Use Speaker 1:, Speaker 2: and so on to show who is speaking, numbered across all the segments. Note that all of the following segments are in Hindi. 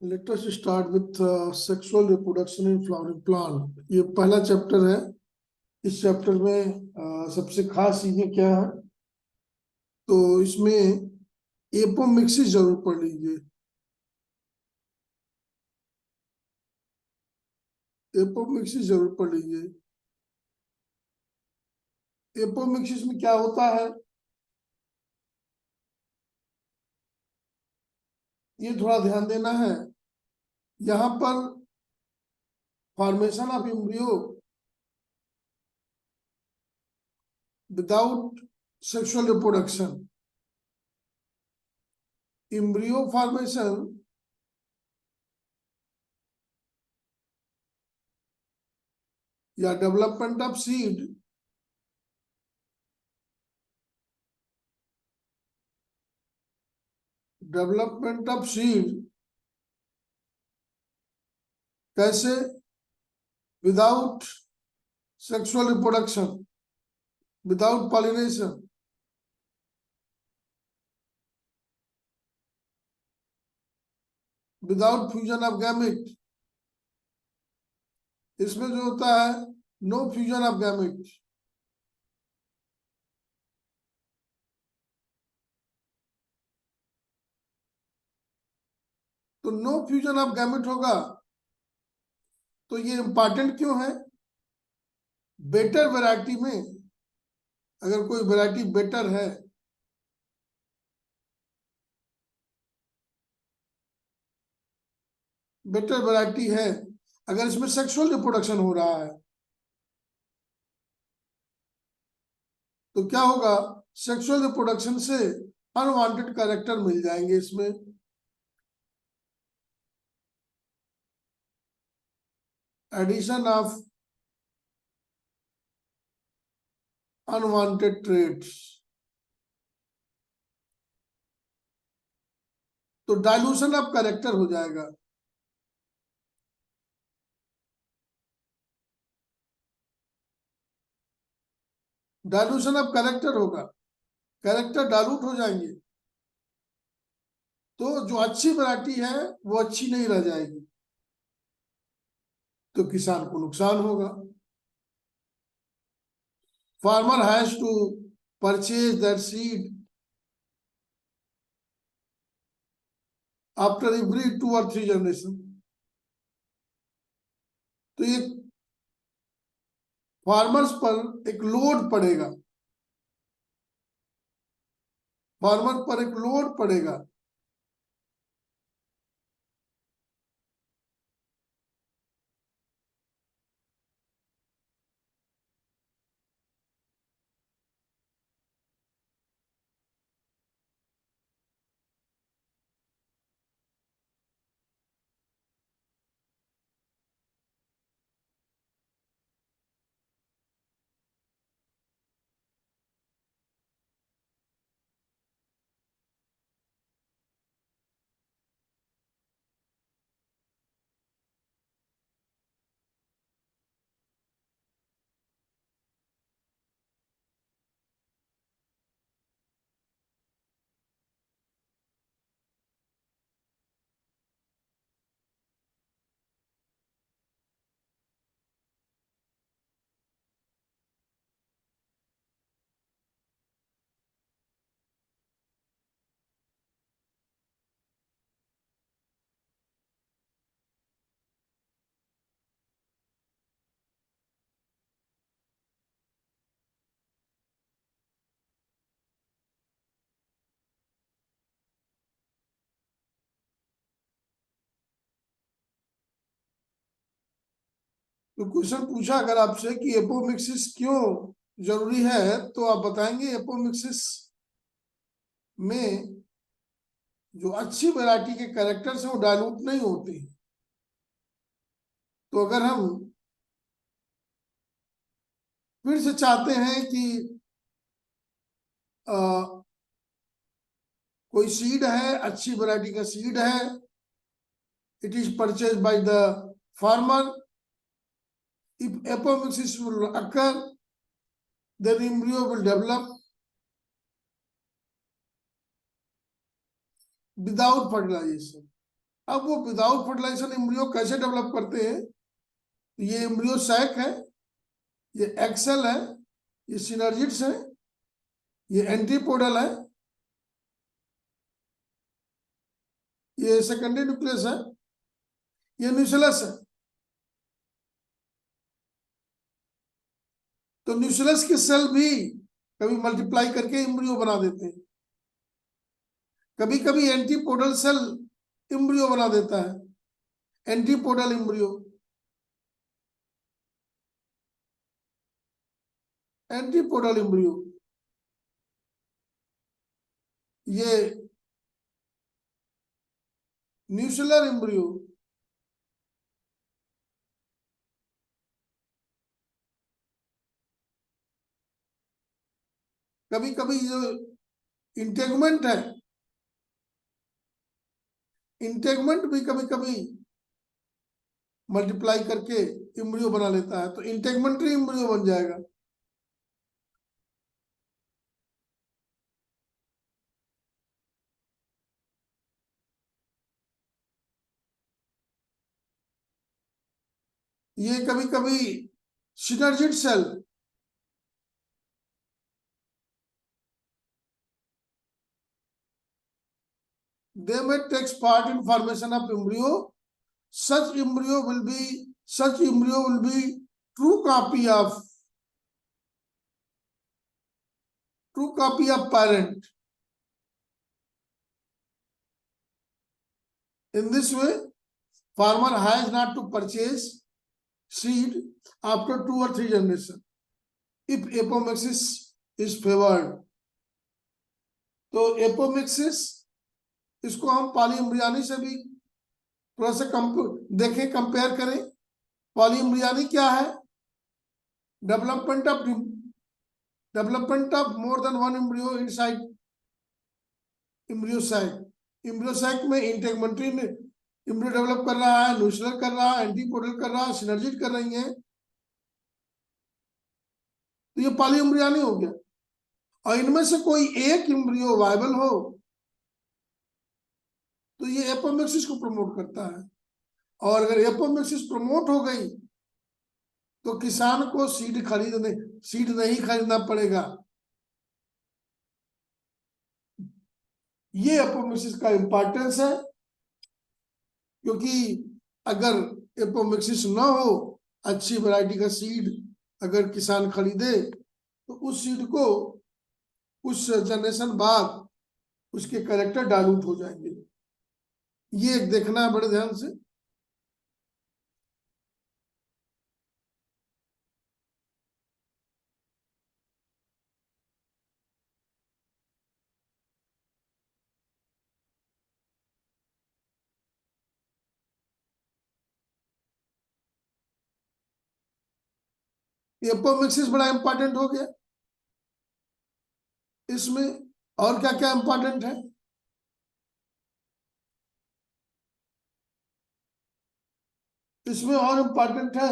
Speaker 1: Let us start with sexual reproduction in flowering plant. ये पहला चैप्टर है। इस चैप्टर में सबसे खास चीजें क्या है, तो इसमें एपोमिक्सिस जरूर पढ़ लीजिए। एपोमिक्सिस जरूर पढ़ लीजिए। एपोमिक्सिस में क्या होता है ये थोड़ा ध्यान देना है। यहाँ पर formation of embryo without sexual reproduction, embryo formation या डेवलपमेंट ऑफ सीड कैसे? Without sexual reproduction, without pollination, without fusion of gamete. इसमें जो होता है नो फ्यूजन ऑफ गैमेट। तो नो फ्यूजन ऑफ गैमेट होगा, तो ये इंपॉर्टेंट क्यों है? बेटर वैरायटी में अगर कोई वैरायटी बेटर है, बेटर वैरायटी है, अगर इसमें सेक्सुअल रिप्रोडक्शन हो रहा है तो क्या होगा? सेक्सुअल रिप्रोडक्शन से अनवांटेड कैरेक्टर मिल जाएंगे इसमें। एडिशन ऑफ अनवांटेड ट्रेट्स, तो डाइल्यूशन ऑफ कैरेक्टर हो जाएगा। डाइल्यूशन ऑफ कैरेक्टर होगा, कैरेक्टर डाइल्यूट हो जाएंगे, तो जो अच्छी वैरायटी है वो अच्छी नहीं रह जाएगी, तो किसान को नुकसान होगा। Farmer has to purchase that seed after every 2 or 3 generation. तो ये फार्मर्स पर एक लोड पड़ेगा, फार्मर पर एक लोड पड़ेगा। तो क्वेश्चन पूछा अगर आपसे कि एपोमिक्सिस क्यों जरूरी है, तो आप बताएंगे एपोमिक्सिस में जो अच्छी वैरायटी के कैरेक्टर्स हैं वो डाइल्यूट नहीं होते। तो अगर हम फिर से चाहते हैं कि कोई सीड है, अच्छी वैरायटी का सीड है, it is purchase by the farmer, if apomixis will occur, then embryo will develop without fertilization. अब वो विदाउट फर्टिलाइजेशन एम्ब्रियो कैसे डेवलप करते हैं? ये एम्ब्रियो सैक है, ये एक्सेल है, ये सिनर्जिड्स है, ये एंटीपोडल है, ये सेकेंडरी न्यूक्लियस है, ये न्यूक्लियस है। तो न्यूक्लियस के सेल भी कभी मल्टीप्लाई करके एम्ब्रियो बना देते हैं, कभी कभी एंटीपोडल सेल एम्ब्रियो बना देता है, एंटीपोडल एम्ब्रियो, एंटीपोडल एम्ब्रियो। ये न्यूक्लियर एम्ब्रियो, कभी कभी जो इंटेगमेंट है, इंटेगमेंट भी कभी कभी मल्टीप्लाई करके एम्ब्रियो बना लेता है, तो इंटेगमेंट्री एम्ब्रियो बन जाएगा। ये कभी कभी synergid cell, they may take part in formation of embryo. Such embryo will be true copy of parent. In this way, farmer has not to purchase seed after 2 or 3 generations if apomixis is favored. तो एपोमिक्सिस, इसको हम पॉलीएम्ब्रियोनी से भी थोड़ा सा देखें, कंपेयर करें। पॉलीएम्ब्रियोनी क्या है? Development of more than one embryo inside embryo sac. Embryo sac में इंटेगमेंट्री में एम्ब्रियो डेवलप कर रहा है, न्यूक्लियर कर रहा है, एंटीपोडल कर रहा है, सिनर्जिड कर रही है, तो ये पॉलीएम्ब्रियोनी हो गया। और इनमें से कोई एक एम्ब्रियो वायबल हो तो ये एपोमिक्सिस को प्रमोट करता है, और अगर एपोमिक्सिस प्रमोट हो गई तो किसान को सीड नहीं खरीदना पड़ेगा। ये एपोमिक्सिस का इंपॉर्टेंस है, क्योंकि अगर एपोमिक्सिस ना हो, अच्छी वैरायटी का सीड अगर किसान खरीदे तो उस सीड को कुछ जनरेशन बाद उसके कैरेक्टर डाइल्यूट हो जाएंगे। ये एक देखना है बड़े ध्यान से। एपोमिक्सिस बड़ा इंपॉर्टेंट हो गया। इसमें और क्या क्या इंपॉर्टेंट है? इसमें और इंपॉर्टेंट है,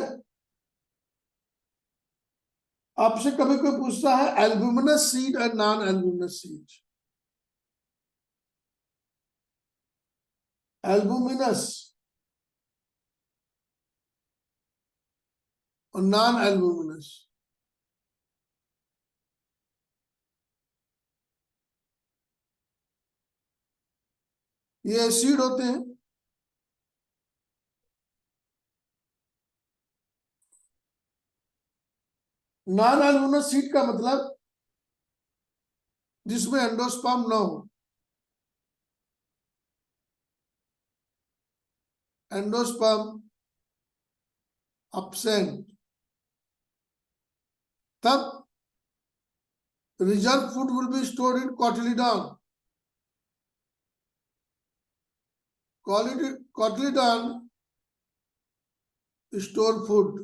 Speaker 1: आपसे कभी कोई पूछता है एल्ब्यूमिनस सीड और नॉन एल्ब्यूमिनस सीड। एल्ब्यूमिनस और नॉन एल्ब्यूमिनस, ये सीड होते हैं। नॉन एल्ब्यूमिनस सीड का मतलब जिसमें एंडोस्पर्म ना हो, एंडोस्पर्म absent, तब reserve food will be stored in cotyledon. Cotyledon store food.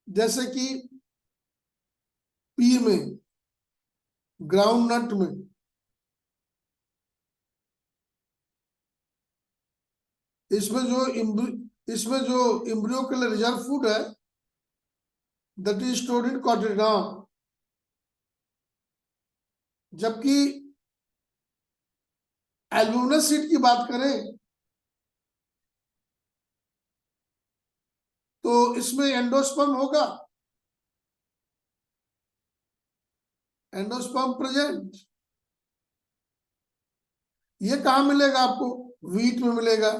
Speaker 1: जैसे कि पी में, ग्राउंड नट में, इसमें जो एम्ब्रियो के लिए रिजर्व फूड है that is stored in cotyledon. जबकि एल्ब्यूमिनस सीड की बात करें तो इसमें एंडोस्पर्म होगा, एंडोस्पर्म प्रेजेंट। ये कहां मिलेगा आपको? वीट में मिलेगा,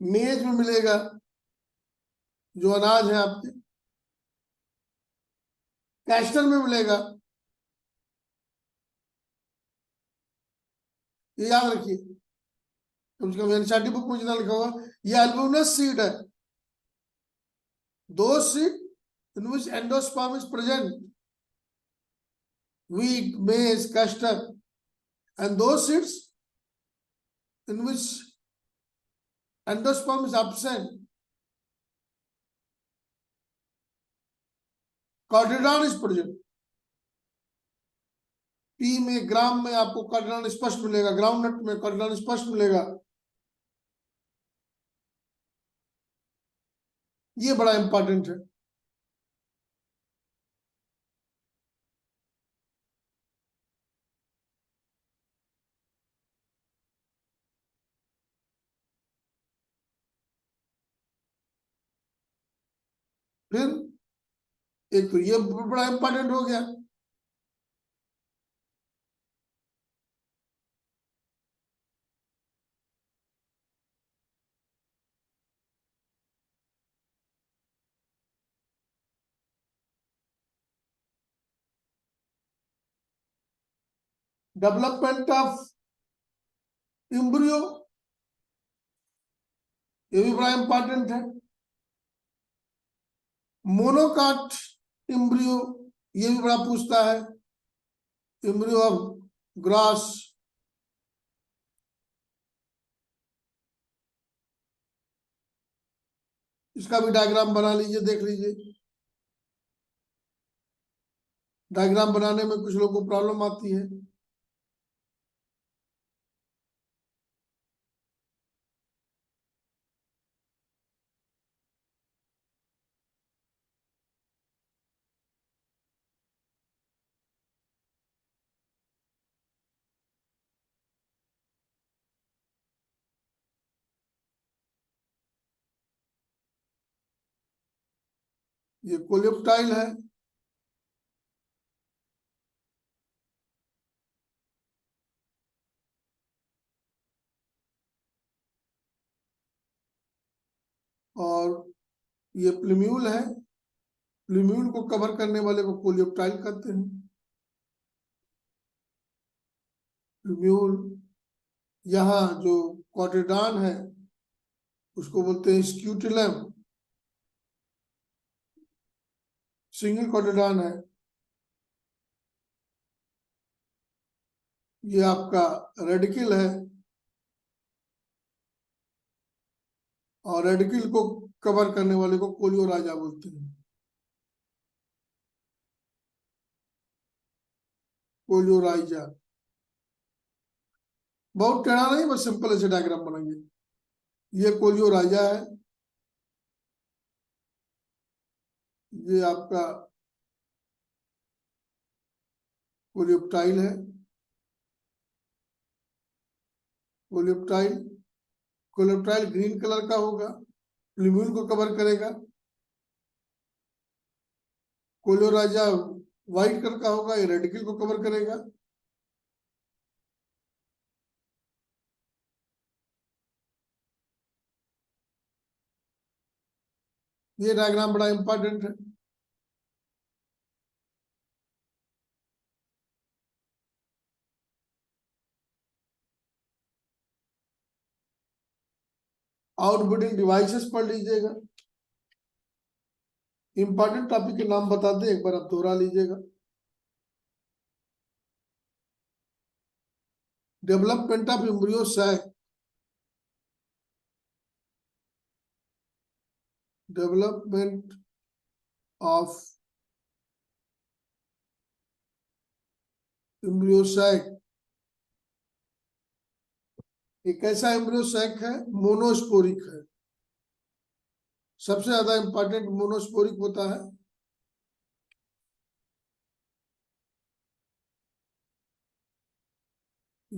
Speaker 1: मेज में मिलेगा, जो अनाज है आपके, कैस्टर में मिलेगा। ये याद रखिए, कम से कम एनसीईआरटी बुक में जितना लिखा हुआ, ये एल्ब्यूमिनस सीड है। दो seed in which endosperm is present, wheat, maize, custard, and those seeds in which endosperm is absent, कार्डिडान is present। P में, ग्राम में आपको कार्डिडान स्पष्ट मिलेगा, ग्राउंडनट में कार्डिडान स्पष्ट मिलेगा। ये बड़ा इंपॉर्टेंट है। फिर एक तो ये बड़ा इंपॉर्टेंट हो गया। डेवलपमेंट ऑफ एम्ब्रियो, ये भी बड़ा इंपॉर्टेंट है। मोनोकाट एम्ब्रियो, ये भी बड़ा पूछता है। एम्ब्रियो ऑफ ग्रास, इसका भी डायग्राम बना लीजिए, देख लीजिए। डायग्राम बनाने में कुछ लोगों को प्रॉब्लम आती है। ये कोलेप्टाइल है, और ये प्लूम्यूल है। प्लूम्यूल को कवर करने वाले को कोलेप्टाइल कहते हैं। प्लूम्यूल, यहाँ जो कॉटिडान है उसको बोलते हैं स्क्यूटिलम, सिंगल कॉटिडान है। ये आपका रेडिकल है, और रेडिकल को कवर करने वाले को कोलियोराजा बोलते हैं। कोलियोराइजा, बहुत टेढ़ा नहीं, बस सिंपल ऐसे डायग्राम बनाएंगे। ये कोलियोराइजा है, ये आपका कोलियोप्टाइल है। कोलियोप्टाइल, कोलियोप्टाइल ग्रीन कलर का होगा, प्लूम्यूल को कवर करेगा। कोलियोराइजा व्हाइट कलर का होगा, ये रेडिकल को कवर करेगा। ये डायग्राम बड़ा इंपॉर्टेंट है। आउटबुटिंग डिवाइसेस पढ़ लीजिएगा। इंपॉर्टेंट टॉपिक के नाम बताते हैं, एक बार आप दोहरा लीजिएगा। Development of embryo sac, development of embryo sac. एक ऐसा एम्ब्रियो सैक है, मोनोस्पोरिक है। सबसे ज्यादा इंपॉर्टेंट मोनोस्पोरिक होता है।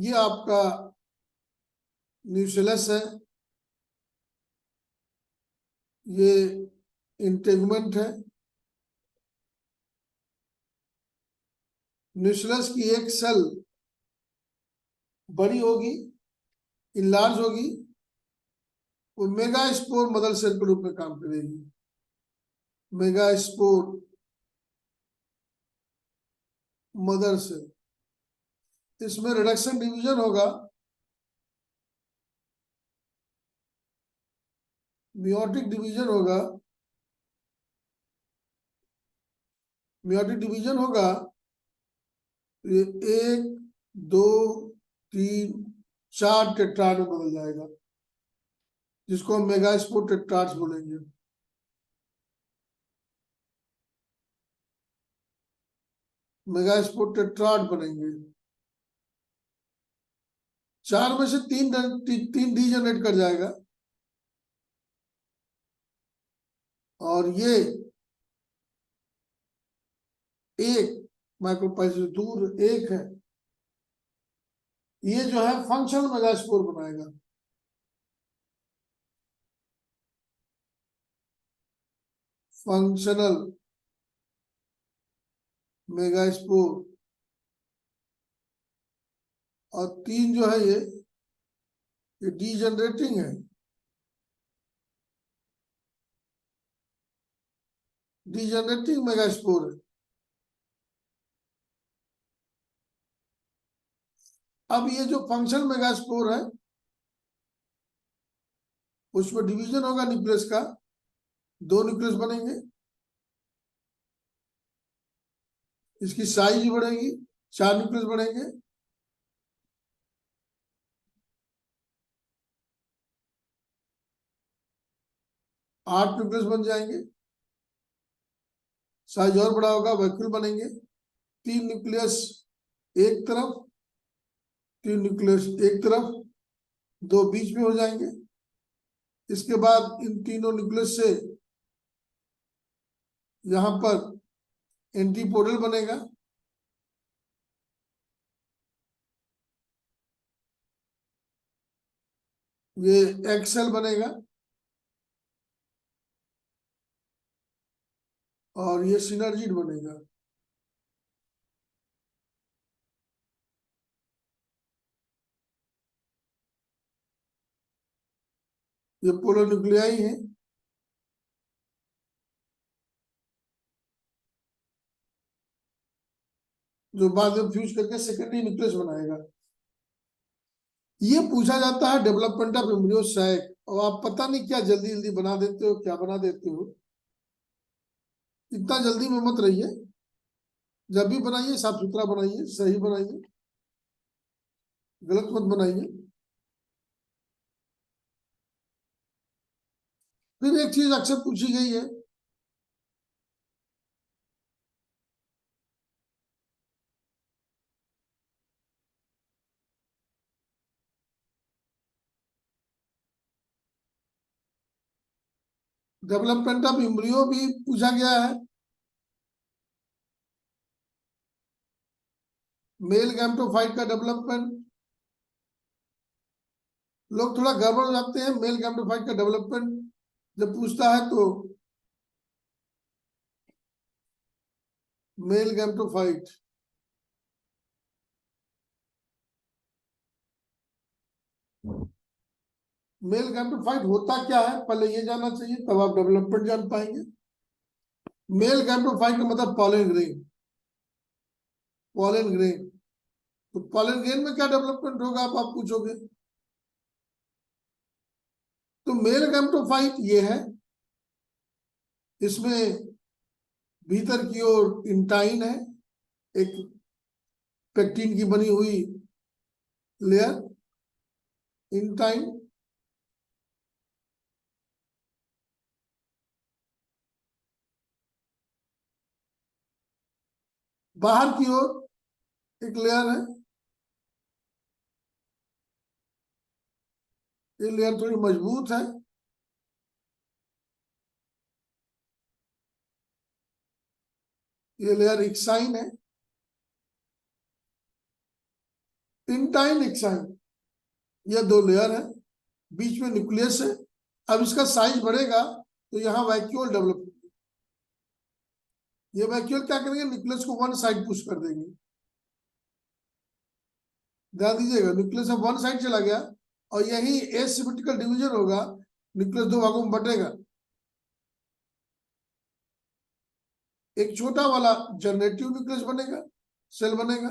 Speaker 1: ये आपका न्यूक्लियस है, ये इंटेगमेंट है। न्यूक्लियस की एक सेल बड़ी होगी, इनलार्ज होगी, वो मेगास्पोर मदर सेल के रूप में काम करेगी। मेगास्पोर मदर सेल, इसमें रिडक्शन डिवीजन होगा, मियोटिक डिवीजन होगा। मियोटिक डिवीजन होगा, ये 1 2 3 4 टेट्राड में बदल जाएगा, जिसको हम मेगास्पोर टेट्राड्स बोलेंगे। मेगास्पोर टेट्राड बनेंगे। 4 में से 3 डी जनरेट कर जाएगा, और ये एक माइक्रोपाइस से दूर एक है, ये जो है फंक्शनल मेगास्पोर बनाएगा। फंक्शनल मेगास्पोर, और 3 जो है ये डीजनरेटिंग है। डीजनरेटिंग मेगास्पोर है। अब ये जो फंक्शनल मेगास्पोर है, उसमें डिवीजन होगा न्यूक्लियस का, 2 न्यूक्लियस बनेंगे, इसकी साइज बढ़ेगी, 4 न्यूक्लियस बनेंगे। आठ न्यूक्लियस बन जाएंगे, साइज और बड़ा होगा, वैक्यूल बनेंगे। 3 न्यूक्लियस एक तरफ, 3 न्यूक्लियस एक तरफ, 2 बीच में हो जाएंगे। इसके बाद इन तीनों न्यूक्लियस से यहां पर एंटीपोडल बनेगा, ये एक्सेल बनेगा, और ये सिनर्जिड बनेगा। ये पोलर न्यूक्लियाई है, जो बाद में फ्यूज करके सेकेंडरी न्यूक्लियस बनाएगा। ये पूछा जाता है डेवलपमेंट ऑफ एम्ब्रियो सैक, और आप पता नहीं क्या जल्दी जल्दी बना देते हो, क्या बना देते हो। इतना जल्दी में मत रहिए, जब भी बनाइए साफ सुथरा बनाइए, सही बनाइए, गलत मत बनाइए। फिर एक चीज अक्सर पूछी गई है, डेवलपमेंट ऑफ एम्ब्रियो भी पूछा गया है। मेल गैमेटोफाइट का डेवलपमेंट, लोग थोड़ा गड़बड़ हो जाते हैं। मेल गैमेटोफाइट का डेवलपमेंट जब पूछता है तो मेल गैमेटोफाइट, मेल गैमेटोफाइट होता क्या है पहले ये जानना चाहिए, तब आप डेवलपमेंट जान पाएंगे। मेल गैमेटोफाइट का मतलब पॉलन ग्रेन। पॉलन ग्रेन, तो पॉलन ग्रेन में क्या डेवलपमेंट होगा आप पूछोगे। तो मेल गैमेटोफाइट ये है, इसमें भीतर की ओर इंटाइन है, एक पेक्टिन की बनी हुई लेयर, इंटाइन। बाहर की ओर एक लेयर है, ये लेयर थोड़ी मजबूत है, ये लेयर एक्साइन है। इंटाइन एक्साइन, यह दो लेयर है, बीच में न्यूक्लियस है। अब इसका साइज बढ़ेगा तो यहाँ वैक्यूल डेवलप, ये वैक्यूल क्या करेंगे, न्यूक्लियस को वन साइड पुश कर देंगे। ध्यान दीजिएगा, न्यूक्लियस अब वन साइड चला गया और यही एसिमेट्रिकल डिवीजन होगा, न्यूक्लियस दो भागों में बटेगा। एक छोटा वाला जनरेटिव न्यूक्लियस बनेगा, सेल बनेगा,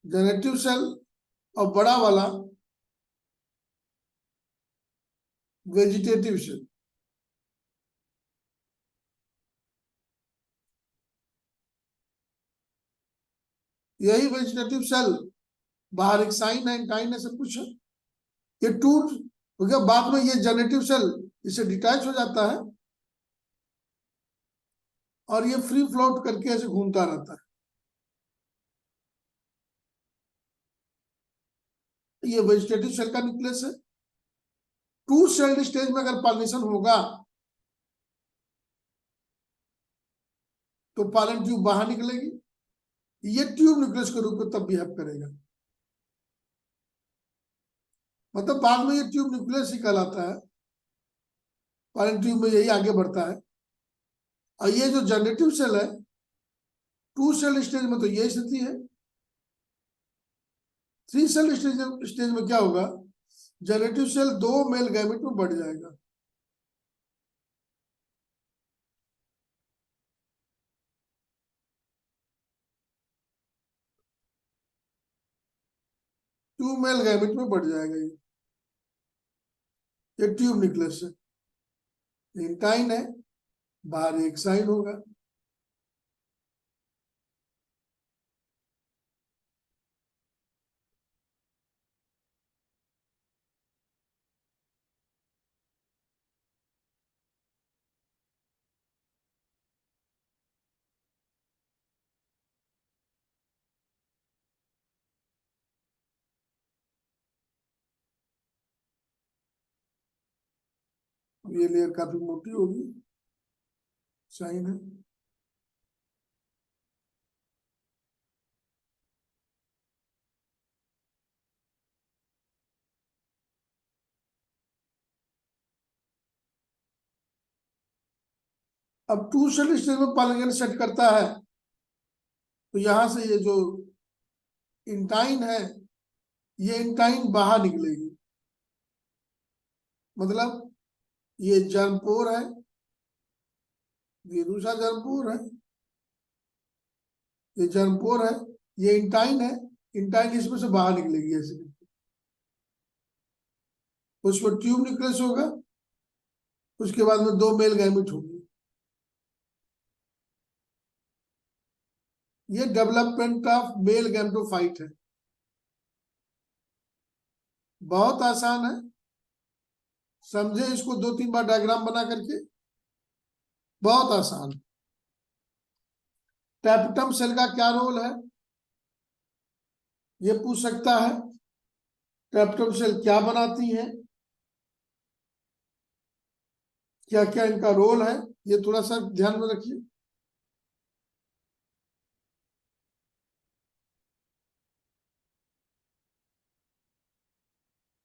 Speaker 1: जनरेटिव सेल, और बड़ा वाला वेजिटेटिव सेल। यही वेजिटेटिव सेल, बाहर एक साइन है, इंटाइन है, सब कुछ है। ये टूट हो गया, बाद में ये जनरेटिव सेल इससे डिटैच हो जाता है और ये फ्री फ्लोट करके ऐसे घूमता रहता है। ये वेजिटेटिव सेल का न्यूक्लियस है। टू सेल्ड स्टेज में अगर पॉलिनेशन होगा तो पॉलन ट्यूब बाहर निकलेगी, ये ट्यूब न्यूक्लियस के रूप में तब बिहेव करेगा, मतलब बाद में ये ट्यूब न्यूक्लियस ही कहलाता है, पॉलन ट्यूब में यही आगे बढ़ता है। और ये जो जनरेटिव सेल है, टू सेल स्टेज में तो ये स्थिति है। थ्री सेल स्टेज में क्या होगा, जनरेटिव सेल दो मेल गैमेट में बढ़ जाएगा। टू मेल गैमेट में बढ़ जाएगा। ये ट्यूब न्यूक्लियस है, इंटाइन है, बाहर एक साइन होगा। ये लेयर काफी मोटी होगी, साइन है। अब टू सेल स्टेज में पॉलीगन सेट करता है तो यहां से ये जो इंटाइन है, ये इंटाइन बाहर निकलेगी, मतलब ये जर्मपोर है, ये दूसरा जर्मपोर है, ये जर्मपोर है, ये इंटाइन है, इंटाइन इसमें से बाहर निकलेगी ऐसे, उसमें ट्यूब न्यूक्लियस होगा, उसके बाद में दो मेल गैमेट होंगे। ये डेवलपमेंट ऑफ मेल गैमेटोफाइट है, बहुत आसान है, समझे इसको दो तीन बार डायग्राम बना करके, बहुत आसान। टैपेटम सेल का क्या रोल है, ये पूछ सकता है। टैपेटम सेल क्या बनाती है, क्या क्या इनका रोल है, ये थोड़ा सा ध्यान में रखिए।